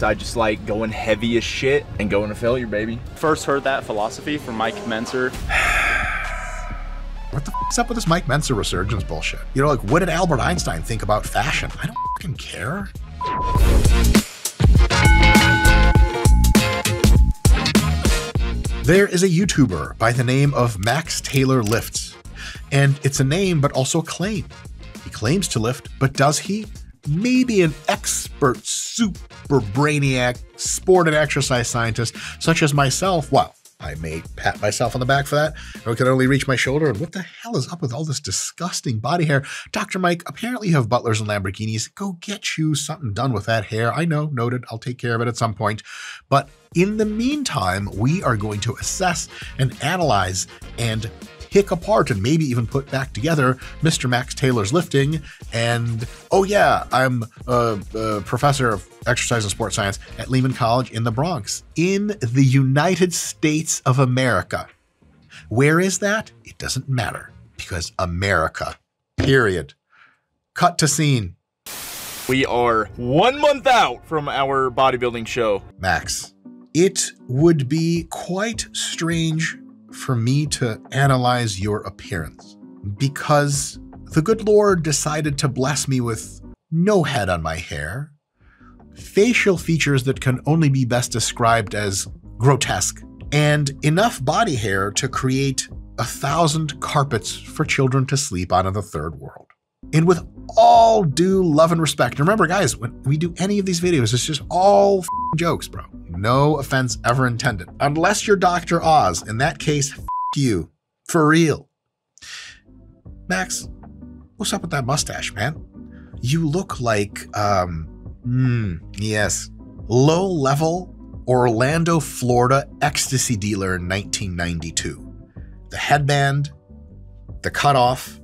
I just like going heavy as shit and going to failure, baby. First heard that philosophy from Mike Menser. What the f***'s up with this Mike Menser resurgence bullshit? You know, like, what did Albert Einstein think about fashion? I don't fucking care. There is a YouTuber by the name of Max Taylor Lifts, and it's a name but also a claim. He claims to lift, but does he? Maybe an expert super brainiac sport and exercise scientist such as myself. Well, I may pat myself on the back for that, or I can only reach my shoulder. And what the hell is up with all this disgusting body hair? Dr. Mike, apparently you have butlers and Lamborghinis. Go get you something done with that hair. I know, noted. I'll take care of it at some point. But in the meantime, we are going to assess and analyze and pick apart and maybe even put back together Mr. Max Taylor's lifting. And oh yeah, I'm a professor of exercise and sports science at Lehman College in the Bronx, in the United States of America. Where is that? It doesn't matter, because America, period. Cut to scene. We are 1 month out from our bodybuilding show. Max, it would be quite strange for me to analyze your appearance, because the good Lord decided to bless me with no head on my hair, facial features that can only be best described as grotesque, and enough body hair to create 1,000 carpets for children to sleep on in the third world. And with all due love and respect, remember guys, when we do any of these videos, it's just all jokes, bro. No offense ever intended. Unless you're Dr. Oz. In that case, you. For real. Max, what's up with that mustache, man? You look like, yes, low-level Orlando, Florida ecstasy dealer in 1992. The headband, the cutoff,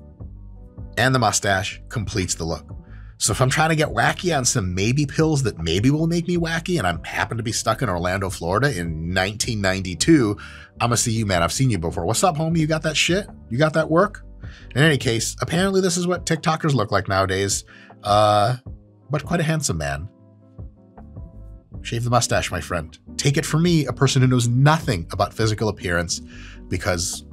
and the mustache completes the look. So if I'm trying to get wacky on some maybe pills that maybe will make me wacky, and I happen to be stuck in Orlando, Florida in 1992, I'm gonna see you, man. I've seen you before. What's up, homie? You got that shit? You got that work? In any case, apparently this is what TikTokers look like nowadays. But quite a handsome man. Shave the mustache, my friend. Take it from me, a person who knows nothing about physical appearance, because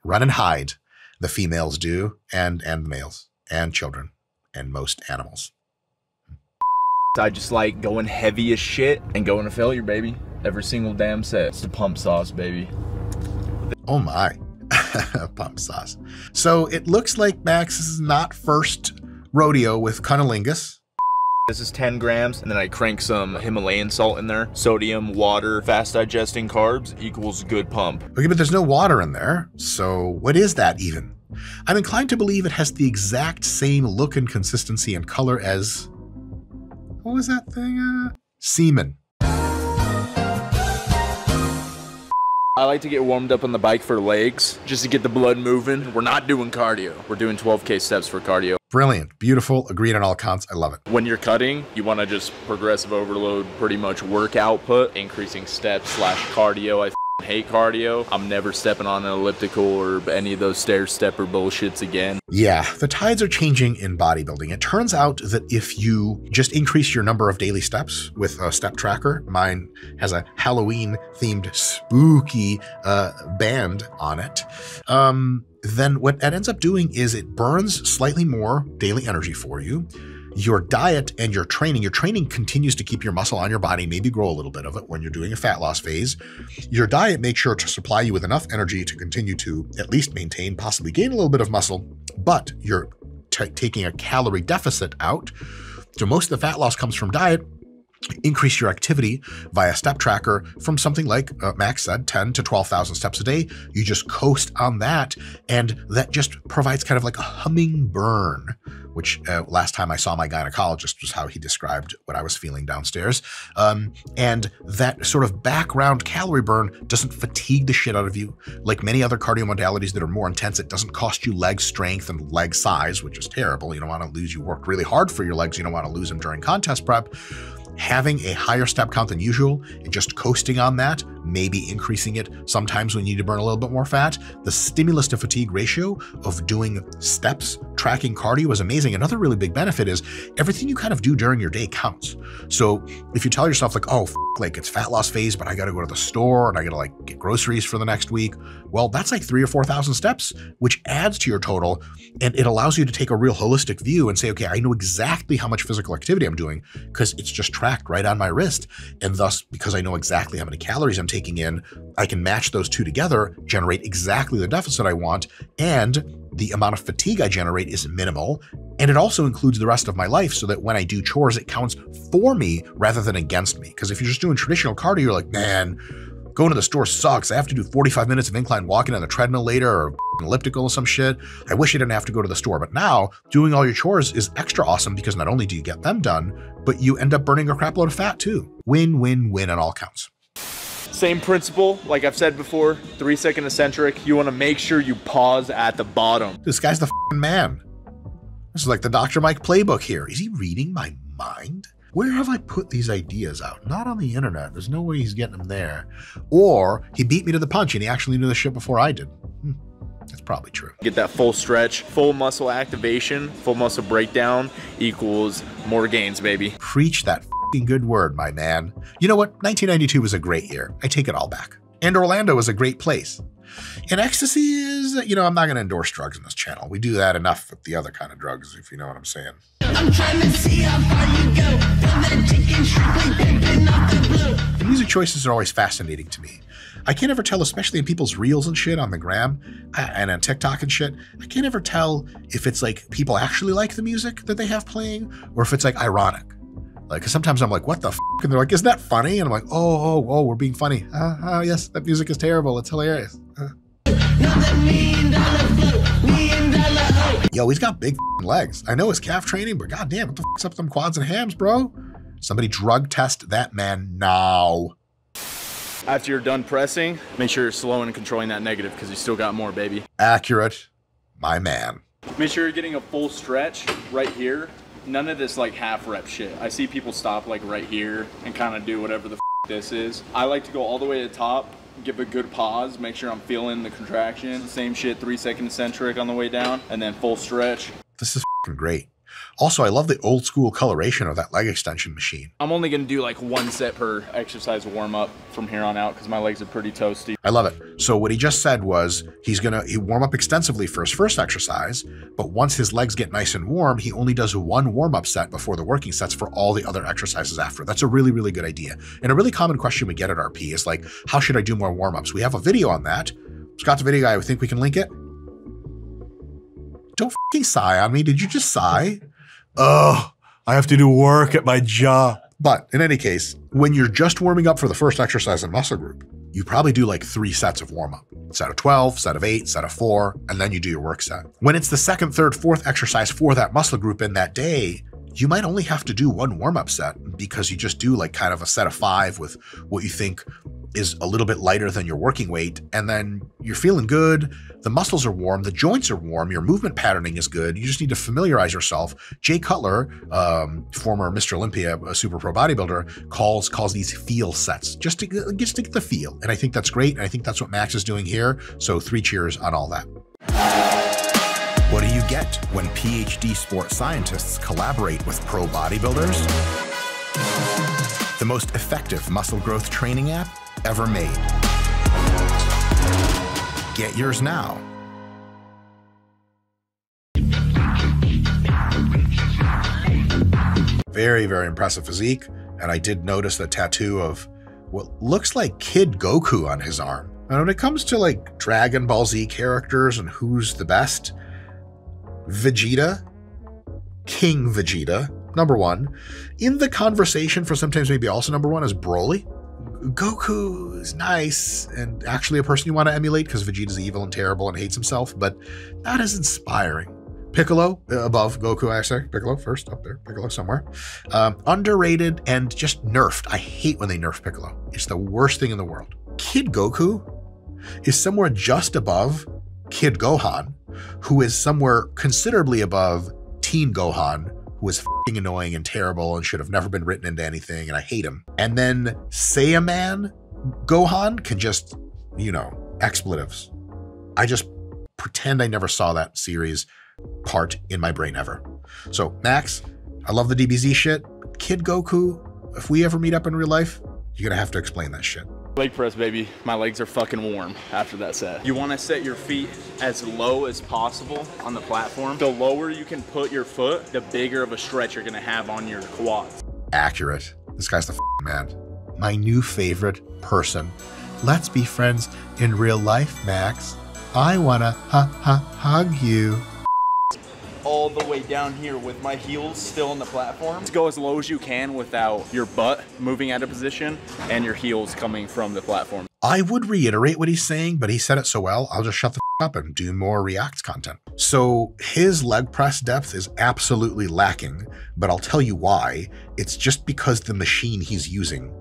run and hide, the females do, and the males. And children, and most animals. I just like going heavy as shit and going to failure, baby. Every single damn set. It's the pump sauce, baby. Oh my, pump sauce. So it looks like Max is not first rodeo with cunnilingus. This is 10 grams, and then I crank some Himalayan salt in there. Sodium, water, fast digesting carbs equals good pump. Okay, but there's no water in there. So what is that even? I'm inclined to believe it has the exact same look and consistency and color as, what was that thing? Semen. I like to get warmed up on the bike for legs, just to get the blood moving. We're not doing cardio. We're doing 12K steps for cardio. Brilliant, beautiful, agreed on all counts. I love it. When you're cutting, you want to just progressive overload, pretty much work output, increasing steps / cardio. I hate cardio. I'm never stepping on an elliptical or any of those stair stepper bullshits again. Yeah, the tides are changing in bodybuilding. It turns out that if you just increase your number of daily steps with a step tracker, mine has a Halloween themed spooky band on it, then what that ends up doing is it burns slightly more daily energy for you. Your diet and your training continues to keep your muscle on your body, maybe grow a little bit of it when you're doing a fat loss phase. Your diet makes sure to supply you with enough energy to continue to at least maintain, possibly gain a little bit of muscle, but you're taking a calorie deficit out. So most of the fat loss comes from diet. Increase your activity via step tracker from something like Max said, 10 to 12,000 steps a day. You just coast on that, and that just provides kind of like a humming burn, which last time I saw my gynecologist was how he described what I was feeling downstairs. And that sort of background calorie burn doesn't fatigue the shit out of you. Like many other cardio modalities that are more intense, it doesn't cost you leg strength and leg size, which is terrible. You don't want to lose. You worked really hard for your legs. You don't want to lose them during contest prep. Having a higher step count than usual and just coasting on that, maybe increasing it sometimes when you need to burn a little bit more fat. The stimulus to fatigue ratio of doing steps, tracking cardio is amazing. Another really big benefit is everything you kind of do during your day counts. So if you tell yourself like, oh, like it's fat loss phase, but I got to go to the store and I got to like get groceries for the next week. Well, that's like 3,000 or 4,000 steps, which adds to your total. And it allows you to take a real holistic view and say, okay, I know exactly how much physical activity I'm doing because it's just tracked right on my wrist. And thus, because I know exactly how many calories I'm taking in, I can match those two together, generate exactly the deficit I want, and the amount of fatigue I generate is minimal. And it also includes the rest of my life so that when I do chores, it counts for me rather than against me. Because if you're just doing traditional cardio, you're like, man, going to the store sucks. I have to do 45 minutes of incline walking on the treadmill later or an elliptical or some shit. I wish I didn't have to go to the store. But now doing all your chores is extra awesome because not only do you get them done, but you end up burning a crap load of fat too. Win, win, win on all counts. Same principle, like I've said before, 3-second eccentric. You want to make sure you pause at the bottom. This guy's the f***ing man. This is like the Dr. Mike playbook here. Is he reading my mind? Where have I put these ideas out? Not on the internet. There's no way he's getting them there. Or he beat me to the punch and he actually knew the shit before I did. That's probably true. Get that full stretch, full muscle activation, full muscle breakdown equals more gains, baby. Preach that f***ing good word, my man. You know what? 1992 was a great year. I take it all back. And Orlando was a great place. And ecstasy is, you know, I'm not going to endorse drugs on this channel. We do that enough with the other kind of drugs, if you know what I'm saying. I'm trying to see how far you go. That chicken strictly pimping off the blue. The music choices are always fascinating to me. I can't ever tell, especially in people's reels and shit on the gram and on TikTok and shit, I can't ever tell if it's like people actually like the music that they have playing or if it's like ironic. Like, cause sometimes I'm like, what the f***? And they're like, isn't that funny? And I'm like, oh, we're being funny. Oh, yes, that music is terrible. It's hilarious. Yo, he's got big legs. I know his calf training, but goddamn, what the f***'s up with them quads and hams, bro? Somebody drug test that man now. After you're done pressing, make sure you're slowing and controlling that negative because you still got more, baby. Accurate, my man. Make sure you're getting a full stretch right here. None of this like half rep shit. I see people stop like right here and kind of do whatever the f this is. I like to go all the way to the top, give a good pause, make sure I'm feeling the contraction. Same shit, 3-second eccentric on the way down, and then full stretch. This is f***ing great. Also, I love the old school coloration of that leg extension machine. I'm only gonna do like 1 set per exercise warm up from here on out because my legs are pretty toasty. I love it. So what he just said was he warm up extensively for his first exercise, but once his legs get nice and warm, he only does 1 warm up set before the working sets for all the other exercises after. That's a really, really good idea. And a really common question we get at RP is like, how should I do more warm ups? We have a video on that. Scott's a video guy. I think we can link it. Don't f***ing sigh on me. Did you just sigh? Oh, I have to do work at my job. But in any case, when you're just warming up for the first exercise in muscle group, you probably do like 3 sets of warm up. Set of 12, set of 8, set of 4, and then you do your work set. When it's the second, third, fourth exercise for that muscle group in that day, you might only have to do 1 warm-up set because you just do like kind of a set of 5 with what you think is a little bit lighter than your working weight. And then you're feeling good. The muscles are warm. The joints are warm. Your movement patterning is good. You just need to familiarize yourself. Jay Cutler, former Mr. Olympia, a super pro bodybuilder, calls these feel sets just to get the feel. And I think that's great. And I think that's what Max is doing here. So 3 cheers on all that. What do you get when PhD sports scientists collaborate with pro bodybuilders? The most effective muscle growth training app ever made. Get yours now. Very, very impressive physique. And I did notice the tattoo of what looks like Kid Goku on his arm. And when it comes to like Dragon Ball Z characters and who's the best, Vegeta, King Vegeta, #1. In the conversation for sometimes maybe also #1 is Broly. Goku is nice and actually a person you want to emulate because Vegeta's evil and terrible and hates himself, but not as inspiring. Piccolo, above Goku, I say. Piccolo first, up there. Piccolo somewhere. Underrated and just nerfed. I hate when they nerf Piccolo. It's the worst thing in the world. Kid Goku is somewhere just above Kid Gohan, who is somewhere considerably above Teen Gohan, who is f***ing annoying and terrible and should have never been written into anything, and I hate him. And then Saiyaman Gohan can just, you know, expletives. I just pretend I never saw that series part in my brain ever. So Max, I love the DBZ shit. Kid Goku, if we ever meet up in real life, you're gonna have to explain that shit. Leg press, baby. My legs are fucking warm after that set. You want to set your feet as low as possible on the platform. The lower you can put your foot, the bigger of a stretch you're gonna have on your quads. Accurate. This guy's the man. My new favorite person. Let's be friends in real life, Max. I wanna hug you. All the way down here with my heels still on the platform. To go as low as you can without your butt moving out of position and your heels coming from the platform. I would reiterate what he's saying, but he said it so well, I'll just shut the up and do more Reacts content. So his leg press depth is absolutely lacking, but I'll tell you why. It's just because the machine he's using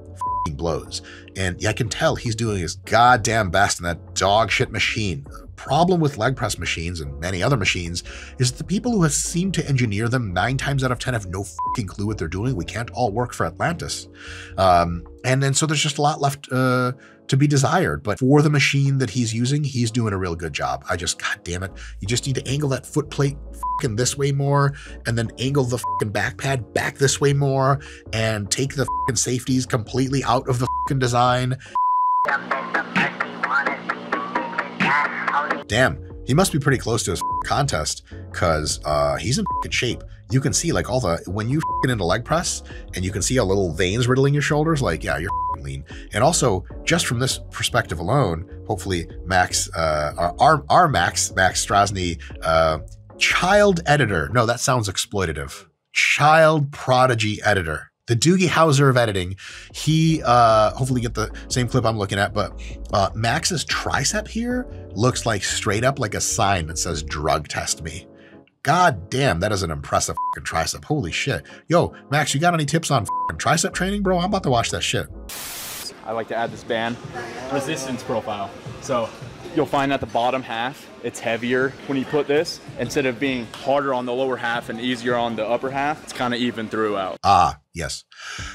blows. And I can tell he's doing his goddamn best in that dog shit machine. The problem with leg press machines and many other machines is the people who have seemed to engineer them 9 times out of 10 have no fucking clue what they're doing. We can't all work for Atlantis. And then so there's just a lot left to be desired. But for the machine that he's using, he's doing a real good job. God damn it. You just need to angle that foot plate fucking this way more, and then angle the fucking back pad back this way more, and take the fucking safeties completely out of the fucking design. Damn, he must be pretty close to his contest, because he's in fucking shape. You can see like when you fucking into leg press, and you can see how little veins riddling your shoulders, like, yeah, you're lean. And also, just from this perspective alone, hopefully Max, our Max Strasny, child editor, no, that sounds exploitative, child prodigy editor, the Doogie Howser of editing, he hopefully get the same clip I'm looking at, but Max's tricep here looks like straight up like a sign that says drug test me. God damn, that is an impressive fucking tricep. Holy shit. Yo, Max, you got any tips on fucking tricep training, bro? I'm about to watch that shit. I like to add this band resistance profile. So you'll find at the bottom half, it's heavier when you put this. Instead of being harder on the lower half and easier on the upper half, it's kind of even throughout. Ah, yes.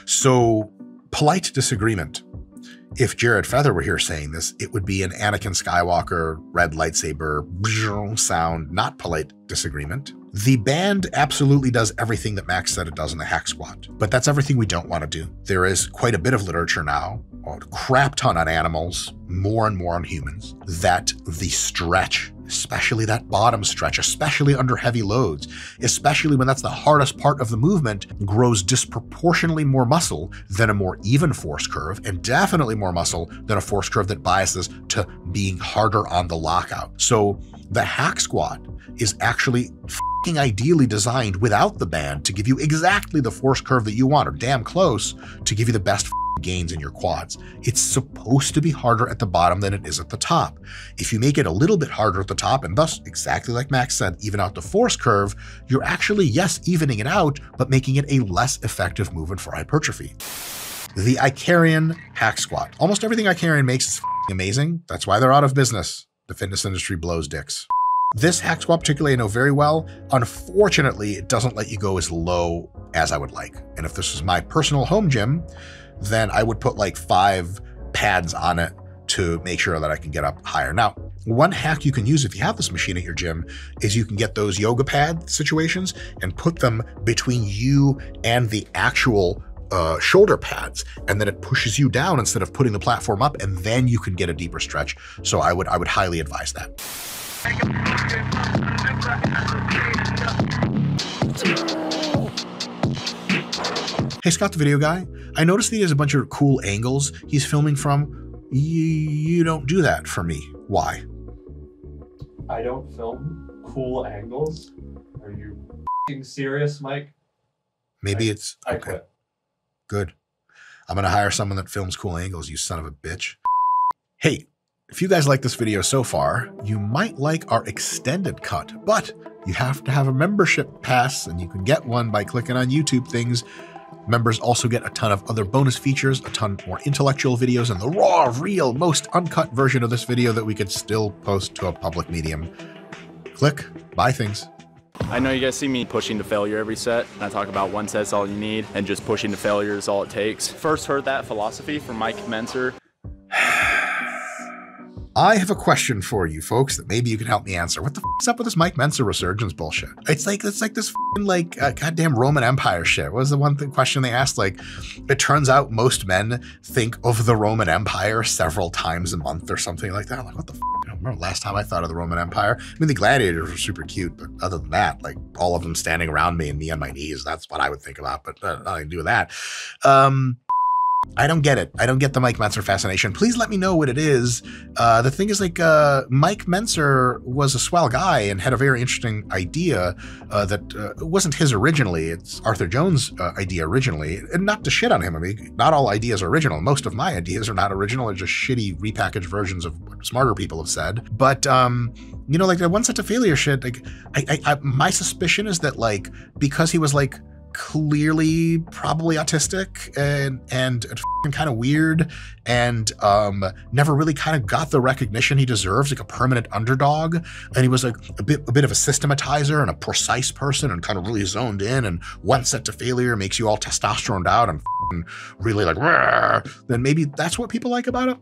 So, polite disagreement. If Jared Feather were here saying this, it would be an Anakin Skywalker red lightsaber sound, not polite disagreement. The band absolutely does everything that Max said it does in the hack squat, but that's everything we don't want to do. There is quite a bit of literature now, a crap ton on animals, more and more on humans, that the stretch, especially that bottom stretch, especially under heavy loads, especially when that's the hardest part of the movement, grows disproportionately more muscle than a more even force curve, and definitely more muscle than a force curve that biases to being harder on the lockout. So the hack squat is actually fucking ideally designed without the band to give you exactly the force curve that you want, or damn close, to give you the best gains in your quads. It's supposed to be harder at the bottom than it is at the top. If you make it a little bit harder at the top, and thus, exactly like Max said, even out the force curve, you're actually, yes, evening it out, but making it a less effective movement for hypertrophy. The Icarian hack squat. Almost everything Icarian makes is amazing. That's why they're out of business. The fitness industry blows dicks. This hack squat particularly I know very well. Unfortunately, it doesn't let you go as low as I would like. And if this was my personal home gym, then I would put like 5 pads on it to make sure that I can get up higher. Now, one hack you can use if you have this machine at your gym is you can get those yoga pad situations and put them between you and the actual shoulder pads, and then it pushes you down instead of putting the platform up, and then you can get a deeper stretch. So I would highly advise that. Hey, Scott the Video Guy, I noticed that he has a bunch of cool angles he's filming from. You don't do that for me. Why? I don't film cool angles. Are you f***ing serious, Mike? Maybe it's I okay. quit. Good. I'm gonna hire someone that films cool angles, you son of a bitch. Hey, if you guys like this video so far, you might like our extended cut, but you have to have a membership pass, and you can get one by clicking on YouTube things. Members also get a ton of other bonus features, a ton more intellectual videos, and the raw, real, most uncut version of this video that we could still post to a public medium. Click, buy things. I know you guys see me pushing to failure every set, and I talk about one set's all you need, and just pushing to failure is all it takes. First heard that philosophy from Mike Menser I have a question for you folks that maybe you can help me answer. What the is up with this Mike Mensa resurgence bullshit? It's like this goddamn Roman Empire shit. What was the one question they asked? Like, it turns out most men think of the Roman Empire several times a month or something like that. I'm like, what the I don't remember last time I thought of the Roman Empire. I mean, the gladiators were super cute, but other than that, like all of them standing around me and me on my knees, that's what I would think about, but nothing to do with that. I don't get it. I don't get the Mike Mensa fascination. Please let me know what it is. The thing is, like, Mike Mensa was a swell guy and had a very interesting idea that wasn't his originally. It's Arthur Jones' idea originally. And not to shit on him. I mean, not all ideas are original. Most of my ideas are not original. They're just shitty repackaged versions of what smarter people have said. But, you know, like the one set to failure shit, like, my suspicion is that, like, because he was, like, clearly probably autistic and kind of weird and never really kind of got the recognition he deserves, like a permanent underdog, and he was like a bit of a systematizer and a precise person and kind of really zoned in, and one set to failure makes you all testosteroned out and really like, then maybe that's what people like about it.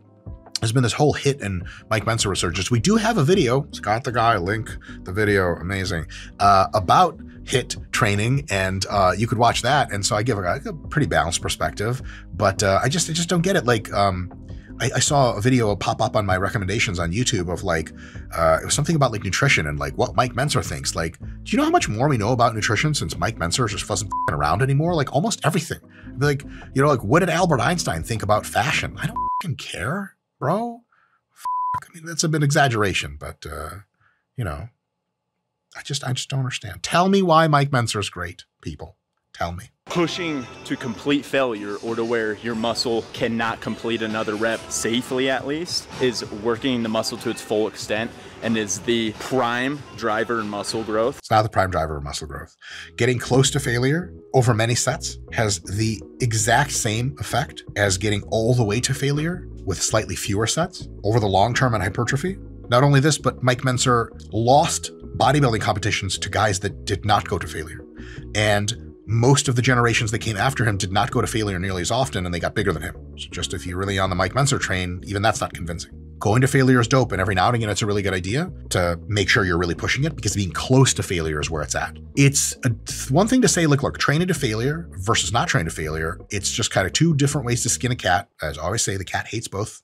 There's been this whole hit in Mike Mensa resurgence. We do have a video, Scott the Guy, link the video, amazing, about HIIT training, and you could watch that. And so I give a pretty balanced perspective, but I just don't get it. Like, I saw a video pop up on my recommendations on YouTube of like, it was something about like nutrition and like what Mike Mensa thinks. Like, do you know how much more we know about nutrition since Mike Mensa just wasn't around anymore? Like almost everything. Like, you know, like what did Albert Einstein think about fashion? I don't care, bro. I mean, that's a bit exaggeration, but you know, I just don't understand. Tell me why Mike Mensa is great, people. Tell me. Pushing to complete failure, or to where your muscle cannot complete another rep safely, at least, is working the muscle to its full extent and is the prime driver in muscle growth. It's not the prime driver of muscle growth. Getting close to failure over many sets has the exact same effect as getting all the way to failure with slightly fewer sets over the long term in hypertrophy. Not only this, but Mike Mensa lost bodybuilding competitions to guys that did not go to failure. And most of the generations that came after him did not go to failure nearly as often, and they got bigger than him. So just if you're really on the Mike Mensa train, even that's not convincing. Going to failure is dope, and every now and again, it's a really good idea to make sure you're really pushing it, because being close to failure is where it's at. It's one thing to say, look, training to failure versus not training to failure. It's just kind of two different ways to skin a cat. As I always say, the cat hates both.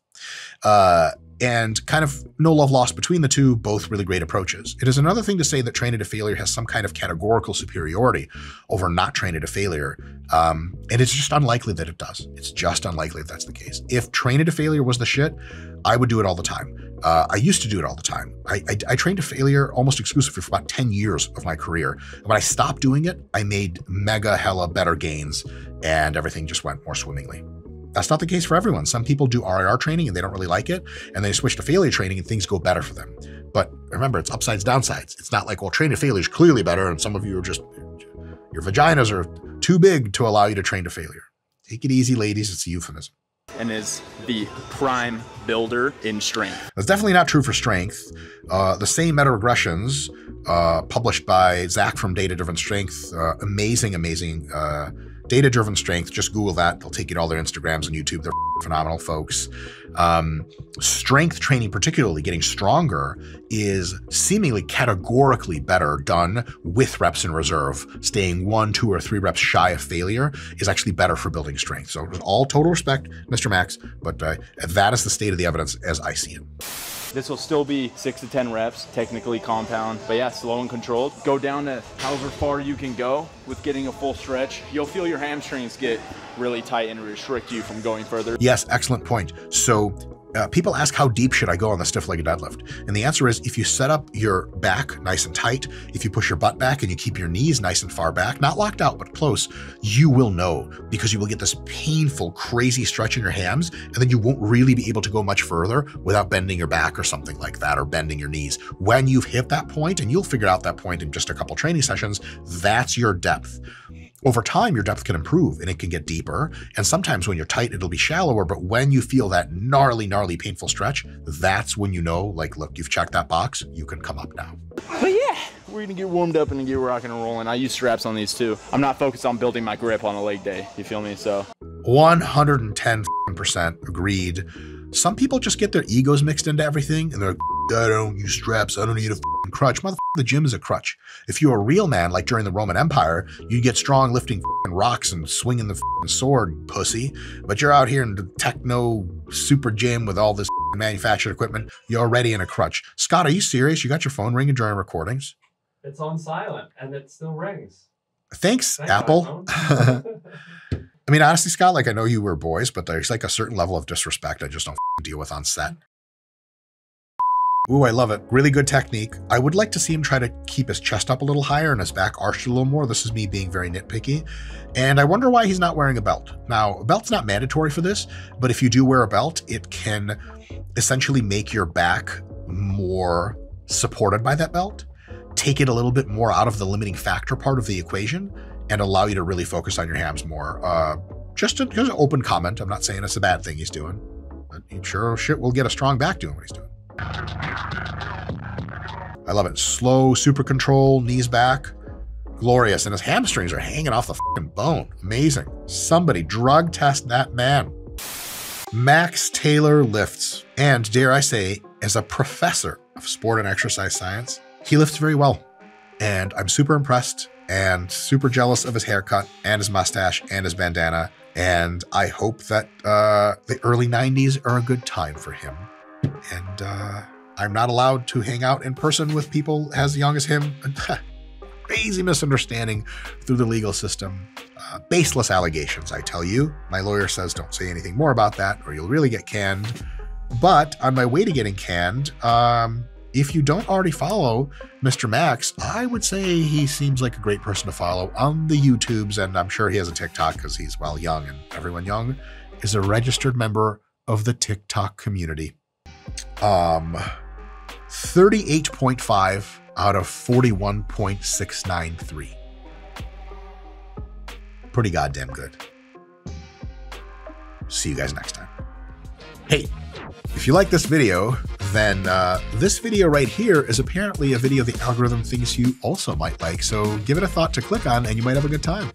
And kind of no love lost between the two, both really great approaches. It is another thing to say that training to failure has some kind of categorical superiority over not training to failure. And it's just unlikely that it does. It's just unlikely that that's the case. If training to failure was the shit, I would do it all the time. I used to do it all the time. I trained to failure almost exclusively for about 10 years of my career. And when I stopped doing it, I made mega hella better gains and everything just went more swimmingly. That's not the case for everyone. Some people do RIR training and they don't really like it, and they switch to failure training and things go better for them. But remember, it's upsides, downsides. It's not like, well, training to failure is clearly better, and some of you are just, your vaginas are too big to allow you to train to failure. Take it easy, ladies. It's a euphemism. And is the prime builder in strength. That's definitely not true for strength. The same meta-regressions published by Zach from Data Driven Strength, amazing Data-driven strength. Just Google that. They'll take you to all their Instagrams and YouTube. They're phenomenal folks. Strength training, particularly getting stronger, is seemingly categorically better done with reps in reserve. Staying 1, 2, or 3 reps shy of failure is actually better for building strength. So with all total respect, Mr. Max, but that is the state of the evidence as I see it. This will still be 6 to 10 reps, technically compound, but yeah, slow and controlled. Go down to however far you can go with getting a full stretch. You'll feel your hamstrings get really tight and restrict you from going further. Yes, excellent point. So people ask, how deep should I go on the stiff-legged deadlift? And the answer is, if you set up your back nice and tight, if you push your butt back and you keep your knees nice and far back, not locked out, but close, you will know, because you will get this painful, crazy stretch in your hams, and then you won't really be able to go much further without bending your back or something like that, or bending your knees. When you've hit that point, and you'll figure out that point in just a couple training sessions, that's your depth. Over time, your depth can improve and it can get deeper. And sometimes when you're tight, it'll be shallower. But when you feel that gnarly, painful stretch, that's when you know, like, look, you've checked that box. You can come up now. But yeah, we're going to get warmed up and get rocking and rolling. I use straps on these too. I'm not focused on building my grip on a leg day. You feel me? So 110% agreed. Some people just get their egos mixed into everything and they're like, I don't use straps, I don't need a f***ing crutch. Motherfucker, the gym is a crutch. If you're a real man, like during the Roman Empire, you'd get strong lifting f***ing rocks and swinging the f***ing sword, pussy. But you're out here in the techno super gym with all this f***ing manufactured equipment, you're already in a crutch. Scott, are you serious? You got your phone ringing during recordings? It's on silent and it still rings. Thanks Apple. I mean, honestly, Scott, like I know you were boys, but there's like a certain level of disrespect I just don't deal with on set. Ooh, I love it. Really good technique. I would like to see him try to keep his chest up a little higher and his back arched a little more. This is me being very nitpicky. And I wonder why he's not wearing a belt. Now, a belt's not mandatory for this, but if you do wear a belt, it can essentially make your back more supported by that belt, take it a little bit more out of the limiting factor part of the equation, and allow you to really focus on your hams more. Just an open comment. I'm not saying it's a bad thing he's doing, but he sure shit will get a strong back doing what he's doing. I love it. Slow, super control, knees back. Glorious. And his hamstrings are hanging off the fucking bone. Amazing. Somebody drug test that man. Max Taylor lifts. And dare I say, as a professor of sport and exercise science, he lifts very well. And I'm super impressed and super jealous of his haircut and his mustache and his bandana. And I hope that the early 90s are a good time for him. And I'm not allowed to hang out in person with people as young as him. Crazy misunderstanding through the legal system. Baseless allegations, I tell you. My lawyer says don't say anything more about that or you'll really get canned. But on my way to getting canned, if you don't already follow Mr. Max, I would say he seems like a great person to follow on the YouTubes, and I'm sure he has a TikTok because he's, well, young, and everyone young is a registered member of the TikTok community. 38.5 out of 41.693. Pretty goddamn good. See you guys next time. Hey, if you like this video, then this video right here is apparently a video the algorithm thinks you also might like, so give it a thought to click on and you might have a good time.